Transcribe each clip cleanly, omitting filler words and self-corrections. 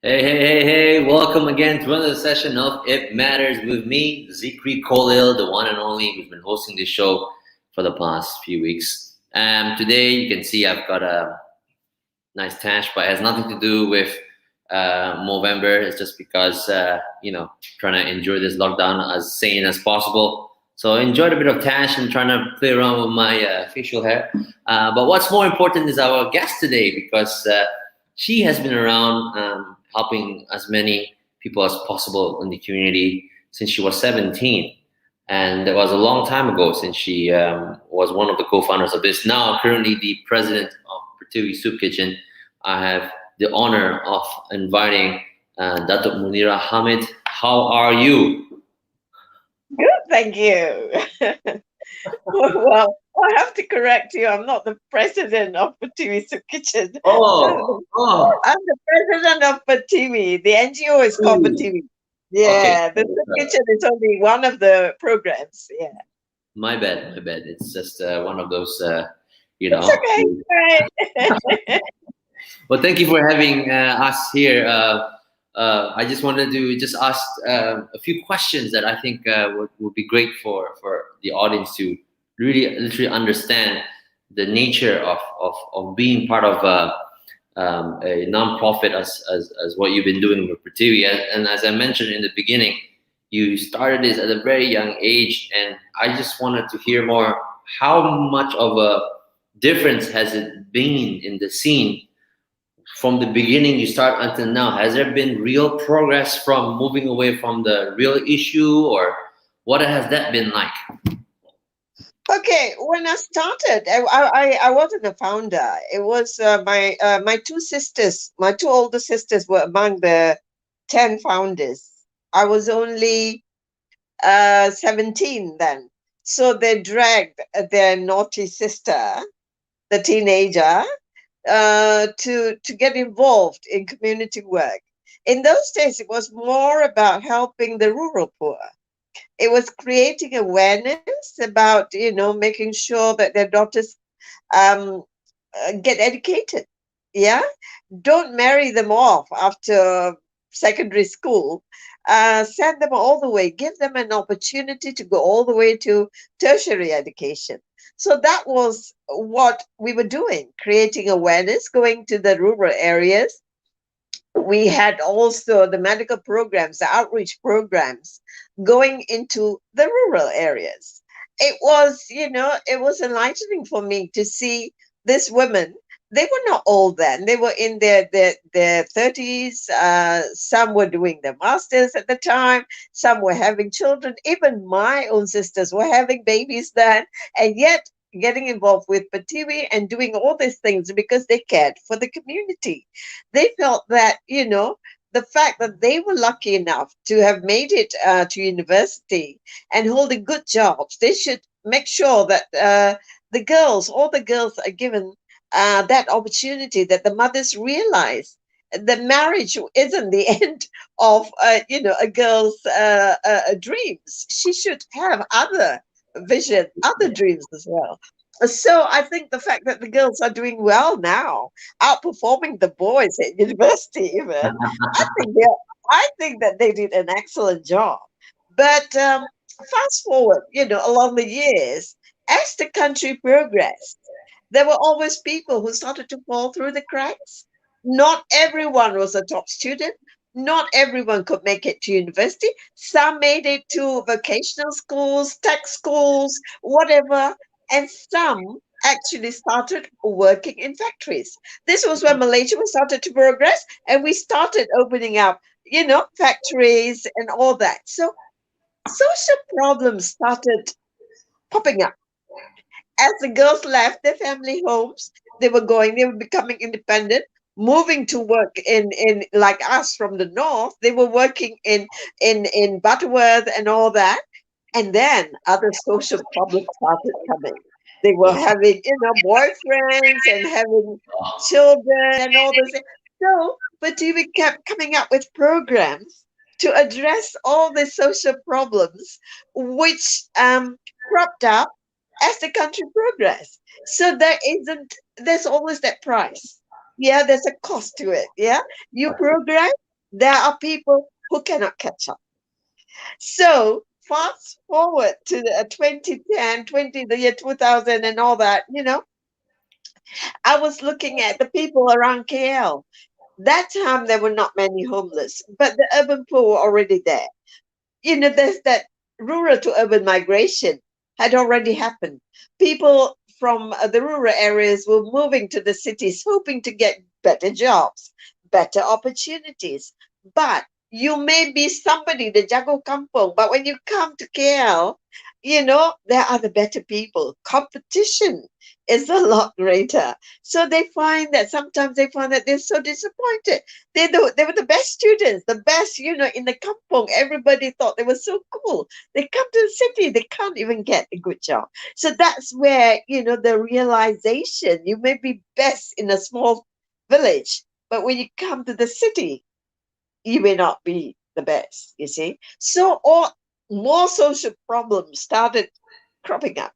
Hey, welcome again to another session of It Matters with me, Zikri Kolil, the one and only who's been hosting this show for the past few weeks. Today, you can see I've got a nice tash, but it has nothing to do with Movember. It's just because, trying to enjoy this lockdown as sane as possible. So I enjoyed a bit of tash and trying to play around with my facial hair. But what's more important is our guest today because she has been around helping as many people as possible in the community since she was 17. And it was a long time ago since she was one of the co-founders of this. Now, currently the president of Pertiwi Soup Kitchen. I have the honor of inviting Datuk Munirah Hamid. How are you? Good, thank you. Well, I have to correct you. I'm not the president of Pertiwi Soup Kitchen. Oh. I'm the president of Pertiwi. The NGO is called Pertiwi. Yeah, Okay. the Soup Kitchen is only one of the programs. Yeah. My bad. It's just one of those, It's okay. Well, thank you for having us here. I just wanted to just ask a few questions that I think would be great for the audience to really literally understand the nature of being part of a non-profit as what you've been doing with Pertiwi. And as I mentioned in the beginning, you started this at a very young age, and I just wanted to hear more. How much of a difference has it been in the scene from the beginning you start until now? Has there been real progress from moving away from the real issue, or what has that been like? Okay, when I started, I wasn't a founder. It was my two sisters, my two older sisters were among the 10 founders. I was only 17 then. So they dragged their naughty sister, the teenager, to get involved in community work. In those days, it was more about helping the rural poor. It was creating awareness about, making sure that their daughters um, get educated. Yeah, don't marry them off after secondary school. Send them all the way. Give them an opportunity to go all the way to tertiary education. So that was what we were doing, creating awareness, going to the rural areas. We had also the medical programs, the outreach programs going into the rural areas. It was enlightening for me to see these women. They were not old then. They were in their 30s. Some were doing their masters at the time. Some were having children. Even my own sisters were having babies then. And yet getting involved with Pertiwi and doing all these things because they cared for the community. They felt that, the fact that they were lucky enough to have made it to university and holding good jobs, they should make sure that all the girls are given that opportunity, that the mothers realize that marriage isn't the end of, a girl's dreams. She should have other vision, other dreams as well. So I think the fact that the girls are doing well now, outperforming the boys at university, even, I think that they did an excellent job. But fast forward, along the years, as the country progressed, there were always people who started to fall through the cracks. Not everyone was a top student. Not everyone could make it to university. Some made it to vocational schools, tech schools, whatever. And some actually started working in factories. This was when Malaysia was started to progress, and we started opening up, factories and all that. So social problems started popping up. As the girls left their family homes, they were becoming independent, moving to work in like us from the north. They were working in Butterworth and all that. And then other social problems started coming. They were having, boyfriends and having children and all this. So, but we kept coming up with programs to address all the social problems which cropped up as the country progressed. So there's always that price. Yeah, there's a cost to it. Yeah, you progress, there are people who cannot catch up. So fast forward to the 2010, the year 2000 and all that, I was looking at the people around KL. That time there were not many homeless, but the urban poor were already there. There's that rural to urban migration had already happened. People from the rural areas were moving to the cities, hoping to get better jobs, better opportunities. But you may be somebody, the Jago Kampong, but when you come to KL, there are the better people. Competition is a lot greater. So sometimes they find that they're so disappointed. They were the best students, the best, in the kampong. Everybody thought they were so cool. They come to the city, they can't even get a good job. So that's where, the realization, you may be best in a small village, but when you come to the city, you may not be the best, you see. So more social problems started cropping up.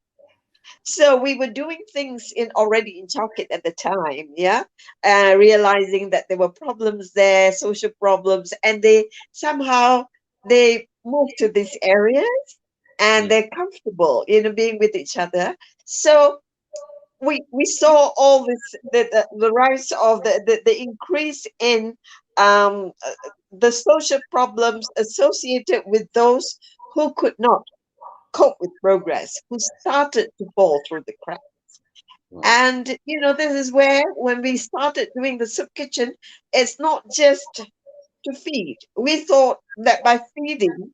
So we were doing things already in Chalkit at the time, yeah, realizing that there were problems there, social problems, and they moved to these areas, and they're comfortable, being with each other. So we saw all this, the rise of the increase in the social problems associated with those who could not cope with progress, who started to fall through the cracks. And, this is where, when we started doing the soup kitchen, it's not just to feed. We thought that by feeding,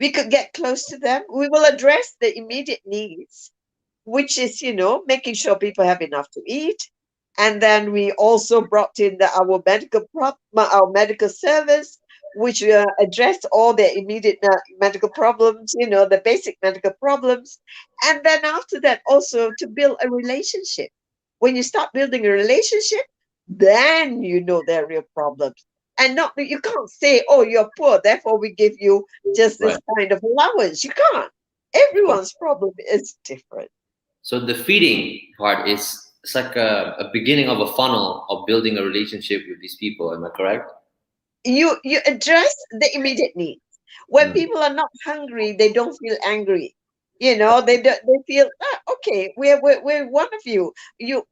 we could get close to them. We will address the immediate needs, which is, making sure people have enough to eat. And then we also brought in our medical service, which addressed all their immediate medical problems, the basic medical problems. And then after that, also to build a relationship. When you start building a relationship, then their real problems. And not you can't say, oh, you're poor, therefore we give you just this kind of allowance. You can't. Everyone's problem is different. So the feeding part it's like a beginning of a funnel of building a relationship with these people. Am I correct? You address the immediate needs. When people are not hungry, they don't feel angry. They feel okay. We're one of you.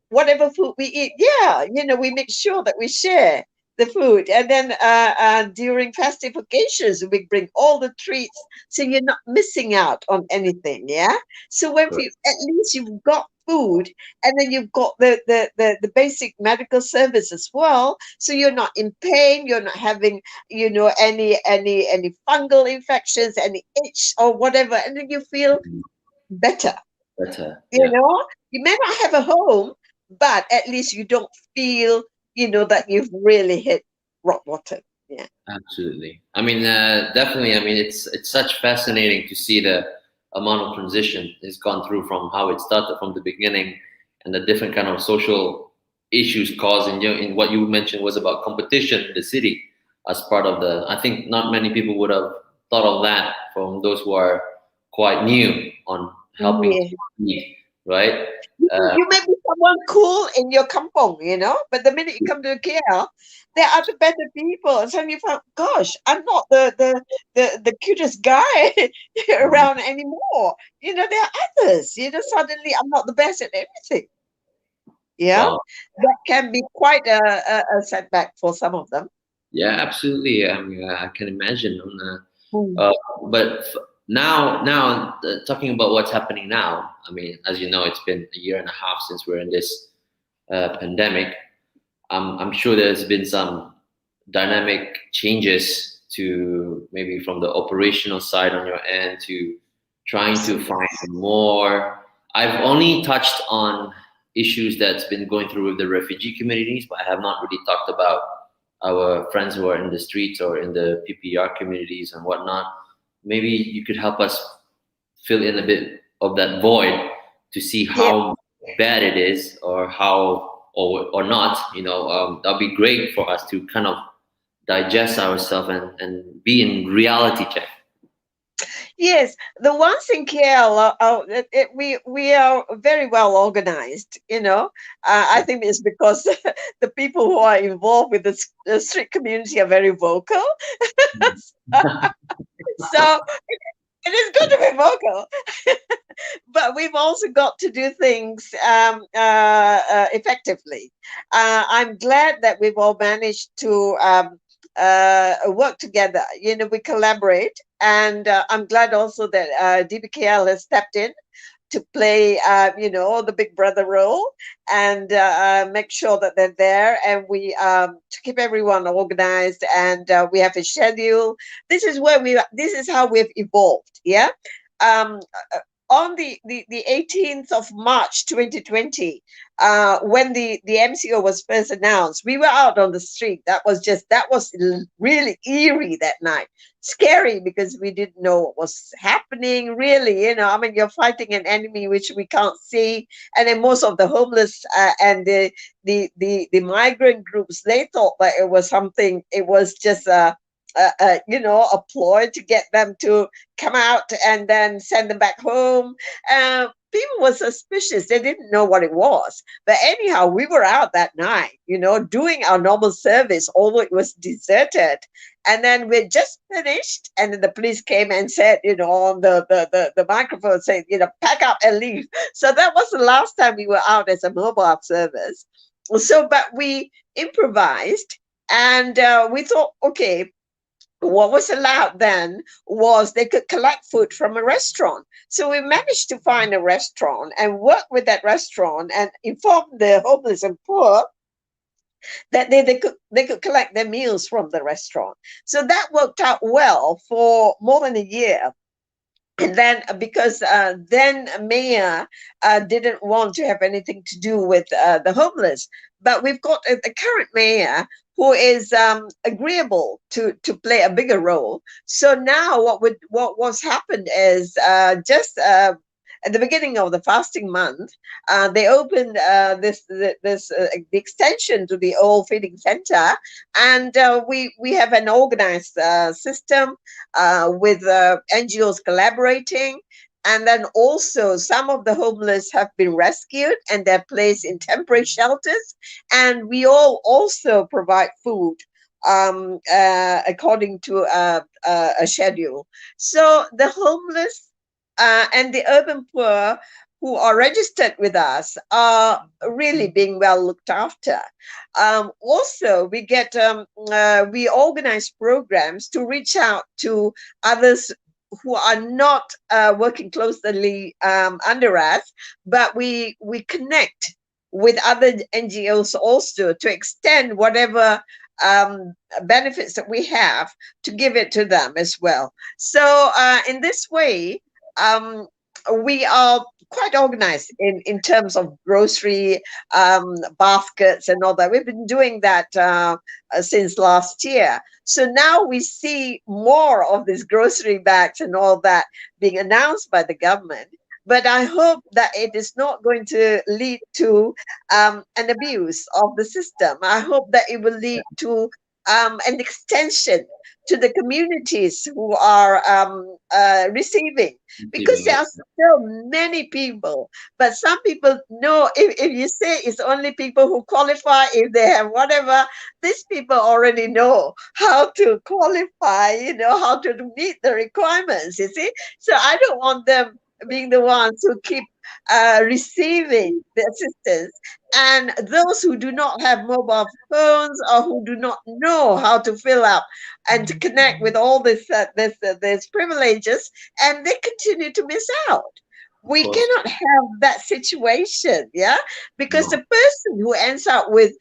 Whatever food we eat, yeah. We make sure that we share the food, and then during festive occasions, we bring all the treats, so you're not missing out on anything. Yeah. So when at least you've got food, and then you've got the basic medical service as well, so you're not in pain, you're not having any fungal infections, any itch or whatever, and then you feel better. You may not have a home, but at least you don't feel that you've really hit rock bottom. Yeah, absolutely. I mean, definitely. I mean, it's such fascinating to see the amount of transition it's gone through from how it started from the beginning, and the different kind of social issues caused. In what you mentioned was about competition in the city as part of the. I think not many people would have thought of that from those who are quite new on helping eat, right? You may be someone cool in your kampong, but the minute you come to KL, there are the better people. And suddenly you find, gosh, I'm not the cutest guy around anymore. There are others. Suddenly I'm not the best at everything. Yeah, wow. That can be quite a setback for some of them. Yeah, absolutely. I mean, I can imagine. But now talking about what's happening now, I mean, as you know, it's been a year and a half since we're in this pandemic. I'm sure there's been some dynamic changes to maybe from the operational side on your end to trying to find more. I've only touched on issues that's been going through with the refugee communities, but I have not really talked about our friends who are in the streets or in the PPR communities and whatnot. Maybe you could help us fill in a bit of that void to see how bad it is, or how or not. That'll be great for us to kind of digest ourselves and be in reality check. Yes, the ones in KL, we are very well organized. I think it's because the people who are involved with the street community are very vocal. So it is good to be vocal, but we've also got to do things effectively. I'm glad that we've all managed to work together. We collaborate, and I'm glad also that DBKL has stepped in to play, the big brother role, and make sure that they're there, and we to keep everyone organized, and we have a schedule. This is how we've evolved. Yeah. Um, on the 18th of March 2020, when the MCO was first announced, we were out on the street. That was really eerie that night. Scary because we didn't know what was happening, really. I mean, you're fighting an enemy which we can't see. And then most of the homeless and the migrant groups, they thought that it was just a ploy to get them to come out and then send them back home. People were suspicious. They didn't know what it was. But anyhow, we were out that night, doing our normal service, although it was deserted. And then we just finished, and then the police came and said, on the microphone, saying, pack up and leave. So that was the last time we were out as a mobile service. So, but we improvised, and we thought, okay, what was allowed then was they could collect food from a restaurant. So we managed to find a restaurant and work with that restaurant and inform the homeless and poor that they could collect their meals from the restaurant. So that worked out well for more than a year. And then because then mayor didn't want to have anything to do with the homeless, but we've got a current mayor who is agreeable to play a bigger role. So now what's happened is just at the beginning of the fasting month, they opened the extension to the old feeding center, and we have an organized system with NGOs collaborating. And then also some of the homeless have been rescued and they're placed in temporary shelters. And we all also provide food according to a schedule. So the homeless and the urban poor who are registered with us are really being well looked after. Also, we organize programs to reach out to others who are not working closely under us, but we connect with other NGOs also to extend whatever benefits that we have to give it to them as well. So in this way, we are quite organized in terms of grocery baskets and all that. We've been doing that since last year. So now we see more of these grocery bags and all that being announced by the government. But I hope that it is not going to lead to an abuse of the system. I hope that it will lead to an extension to the communities who are receiving, because there are so many people. But some people know, if you say it's only people who qualify, if they have whatever, these people already know how to qualify, how to meet the requirements, you see. So I don't want them being the ones who keep receiving the assistance, and those who do not have mobile phones or who do not know how to fill up and to connect with all this privileges, and they continue to miss out. We cannot have that situation, yeah, because the person who ends up with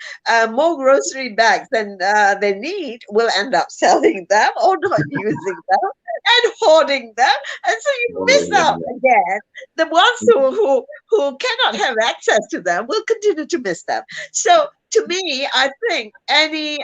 more grocery bags than they need will end up selling them or not using them and hoarding them, and so you miss out again. The ones who cannot have access to them will continue to miss them. So to me, I think any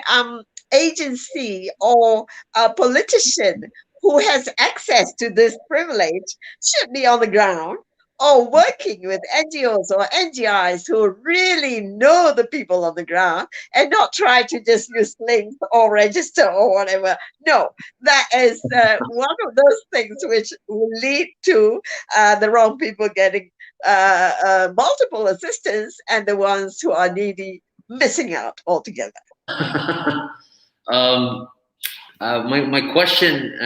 agency or a politician who has access to this privilege should be on the ground or working with NGOs or NGIs who really know the people on the ground and not try to just use links or register or whatever. No, that is one of those things which will lead to the wrong people getting multiple assistance and the ones who are needy missing out altogether. um, my question,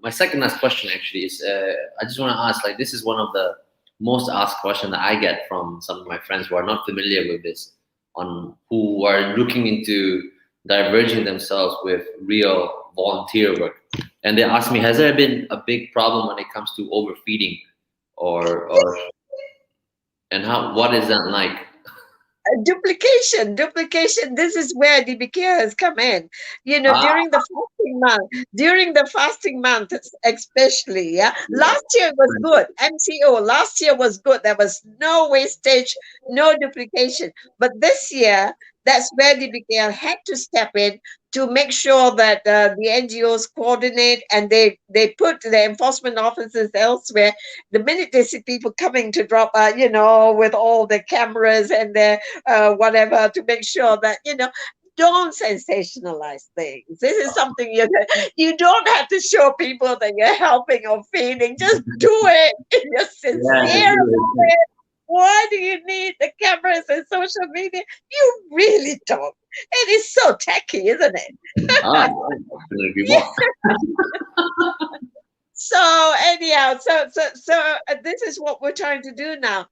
my second last question actually is, I just want to ask, like, this is one of the most asked question that I get from some of my friends who are not familiar with this, on who are looking into diverging themselves with real volunteer work, and they ask me, has there been a big problem when it comes to overfeeding, or and what is that like? Duplication. This is where DBK has come in. Ah, During the fasting month, especially. Yeah, last year was good. MCO last year was good. There was no wastage, no duplication. But this year, that's where DBK had to step in to make sure that the NGOs coordinate and they put the enforcement officers elsewhere. The minute they see people coming to drop, with all the cameras and their whatever, to make sure that, don't sensationalize things. This is something you don't have to show people that you're helping or feeding. Just do it if you're yeah, sincere about it. Why do you need the cameras and social media? You really don't. It is so tacky, isn't it? I couldn't agree more. So anyhow, this is what we're trying to do now.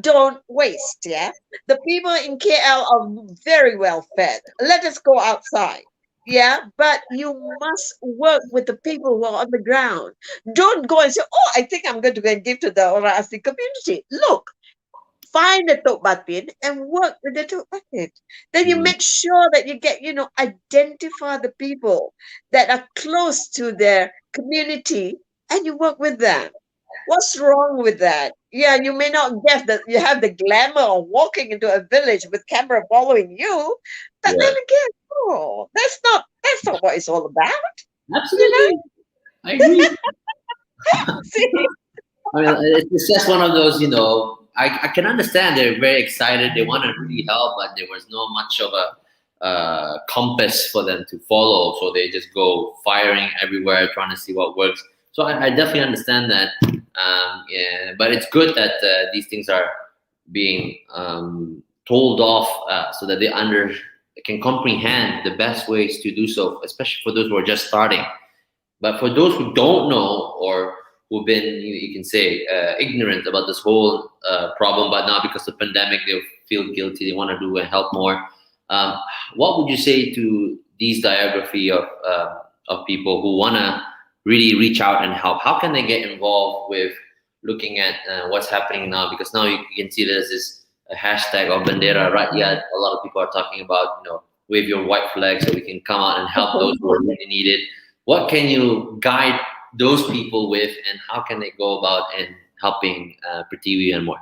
Don't waste. Yeah, the people in KL are very well fed. Let us go outside. Yeah, but you must work with the people who are on the ground. Don't go and say, "Oh, I think I'm going to go and give to the Orang Asli community." Look, find the Tok Batin and work with the Tok Batin. Then you Mm, make sure that you get, identify the people that are close to their community and you work with them. What's wrong with that? Yeah, you may not get that you have the glamour of walking into a village with camera following you, but then yeah, again, oh, that's not what it's all about, you know? absolutely. I agree. See? I mean, it's just one of those, I can understand they're very excited. They want to really help, but there was no much of a compass for them to follow. So they just go firing everywhere, trying to see what works. So I definitely understand that. Yeah, but it's good that these things are being told off, so that they can comprehend the best ways to do so, especially for those who are just starting. But for those who don't know, or who've been, you can say, ignorant about this whole problem, but now because of the pandemic, they feel guilty, they want to do and help more. Um, what would you say to these diagraphy of people who want to really reach out and help? How can they get involved with looking at what's happening now? Because now you can see there's this hashtag or bandera rakyat. A lot of people are talking about, wave your white flag so we can come out and help those who are really needed. What can you guide those people with, and how can they go about in helping Pertiwi and more?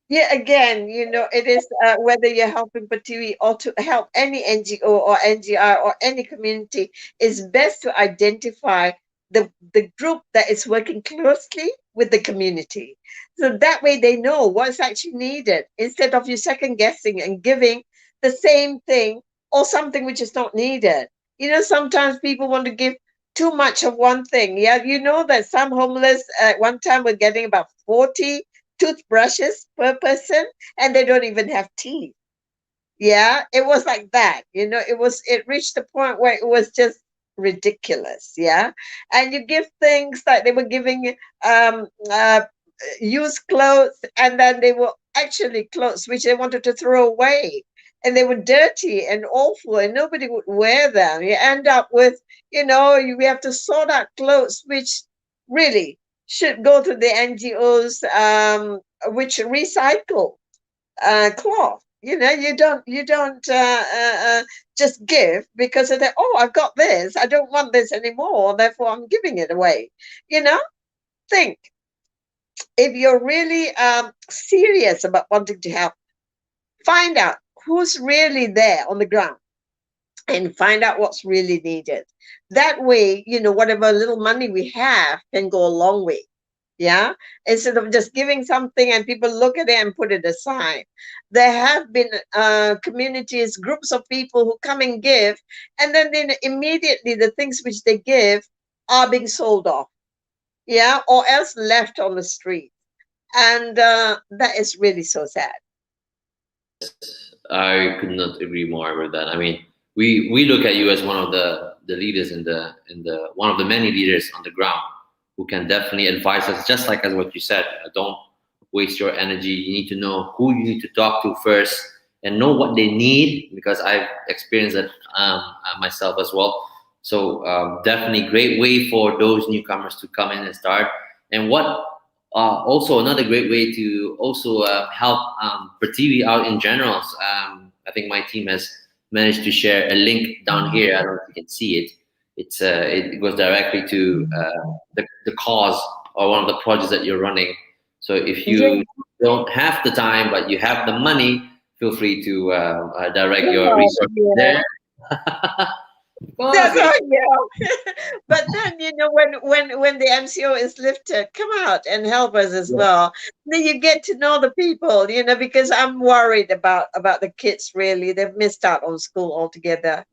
Yeah, again, it is whether you're helping Pertiwi or to help any NGO or NGI or any community, it's best to identify the group that is working closely with the community. So that way they know what's actually needed instead of you second guessing and giving the same thing or something which is not needed. Sometimes people want to give too much of one thing. Yeah, you know that some homeless at one time were getting about 40 toothbrushes per person and they don't even have teeth. Yeah, it was like that. It reached the point where it was just ridiculous. Yeah, and you give things like they were giving used clothes, and then they were actually clothes which they wanted to throw away, and they were dirty and awful and nobody would wear them. You end up with, we have to sort out clothes which really should go to the NGOs, which recycle cloth. You don't just give because of that. Oh, I've got this. I don't want this anymore. Therefore, I'm giving it away. Think if you're really serious about wanting to help, find out who's really there on the ground and find out what's really needed. That way, whatever little money we have can go a long way. Yeah, instead of just giving something and people look at it and put it aside. There have been communities, groups of people who come and give, and then immediately the things which they give are being sold off, yeah, or else left on the street. And that is really so sad. I could not agree more with that. I mean, we look at you as one of the leaders in the one of the many leaders on the ground who can definitely advise us, just like as what you said. Don't waste your energy. You need to know who you need to talk to first and know what they need, because I've experienced that myself as well. So definitely great way for those newcomers to come in and start. And what also another great way to also help Pertiwi out in general. I think my team has managed to share a link down here. I don't know if you can see it. It goes directly to the cause or one of the projects that you're running. So if you don't have the time but you have the money, feel free to direct your resources there. That's all, yeah. But then, when the MCO is lifted, come out and help us as well. Then you get to know the people, because I'm worried about the kids. Really, they've missed out on school altogether.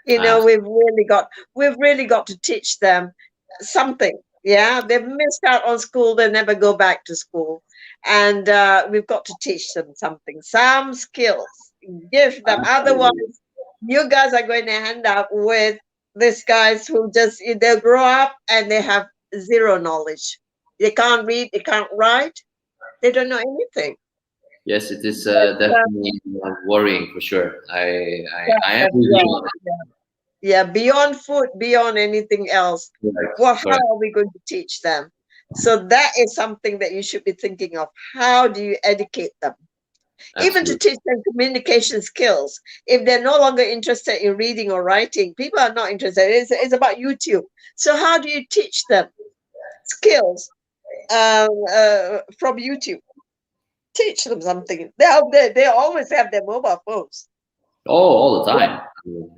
We've really got to teach them something. Yeah, they've missed out on school. They never go back to school, and we've got to teach them something, some skills. Give them. Otherwise, you guys are going to end up with these guys who just they grow up and they have zero knowledge. They can't read, they can't write, they don't know anything. Yes, it is definitely worrying for sure. I am with you on that. Yeah, beyond food, beyond anything else. Correct, Well, how correct. are we going to teach them? So that is something that you should be thinking of. How do you educate them? Even to Absolutely. teach them communication skills. If they're no longer interested in reading or writing, people are not interested. It's about YouTube. So how do you teach them skills from YouTube? Teach them something. They always have their mobile phones. Oh, all the time.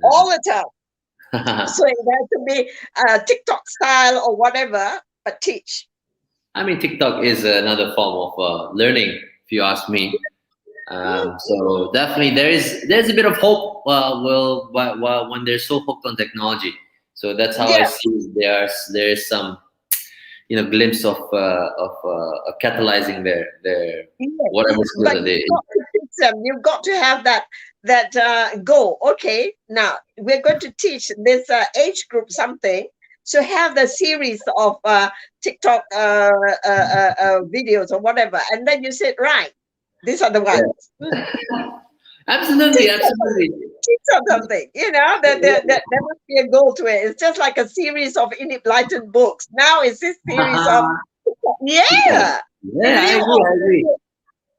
All the time. So it has to be TikTok style or whatever, but teach. I mean, TikTok is another form of learning, if you ask me. So definitely there's a bit of hope. When they're so hooked on technology, so that's how I Yeah. see it. There is some glimpse of catalyzing their Yes. whatever skills But that they. you've got to teach them. You've got to have that goal. Okay, now we're going to teach this age group something. So have the series of TikTok videos or whatever, and then you said, right, these are the ones. Absolutely, Teach them absolutely. something. There must be a goal to it. It's just like a series of enlightened books. Now it's this series of yeah. Yeah, I agree.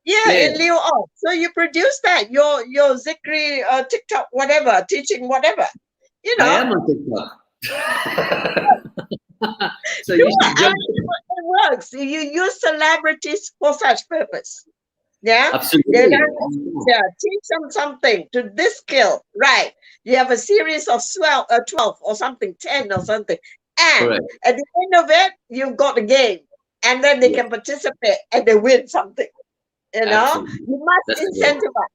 Yeah, Yeah, in lieu of. So you produce that, your Zikri TikTok, whatever, teaching whatever. I am on TikTok. So You you should are, jump. it works. You use celebrities for such purpose. Yeah. They're Absolutely. gonna teach them something to this skill. Right. You have a series of 12 or something, 10 or something. And Correct. at the end of it, you've got a game. And then they Yeah, can participate and they win something. absolutely. You must That's the goal. incentivize.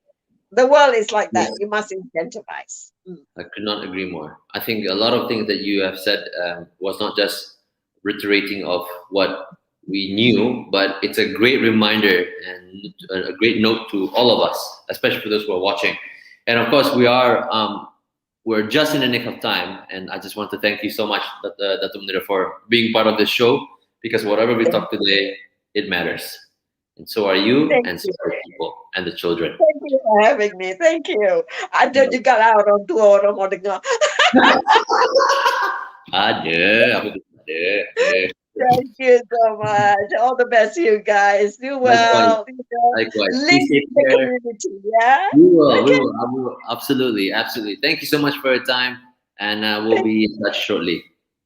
The world is like that. Yes. You must incentivize. I could not agree more. I think a lot of things that you have said was not just reiterating of what we knew, but it's a great reminder and a great note to all of us, especially for those who are watching. And of course, we're just in the nick of time, and I just want to thank you so much, Datuk Munirah, for being part of this show, because whatever we talk today, it matters. And so are you, Thank and so you. are people and the children. Thank you for having me. Thank you. Ada juga lah orang tua orang mau dengar. Ada, apa tu? Ada. Thank you so much. All the best to you guys. Do Likewise, well. likewise. Live Please take in the care. community. Yeah. We will, we Okay. will, I will. Absolutely, absolutely. Thank you so much for your time, and we'll be in touch shortly.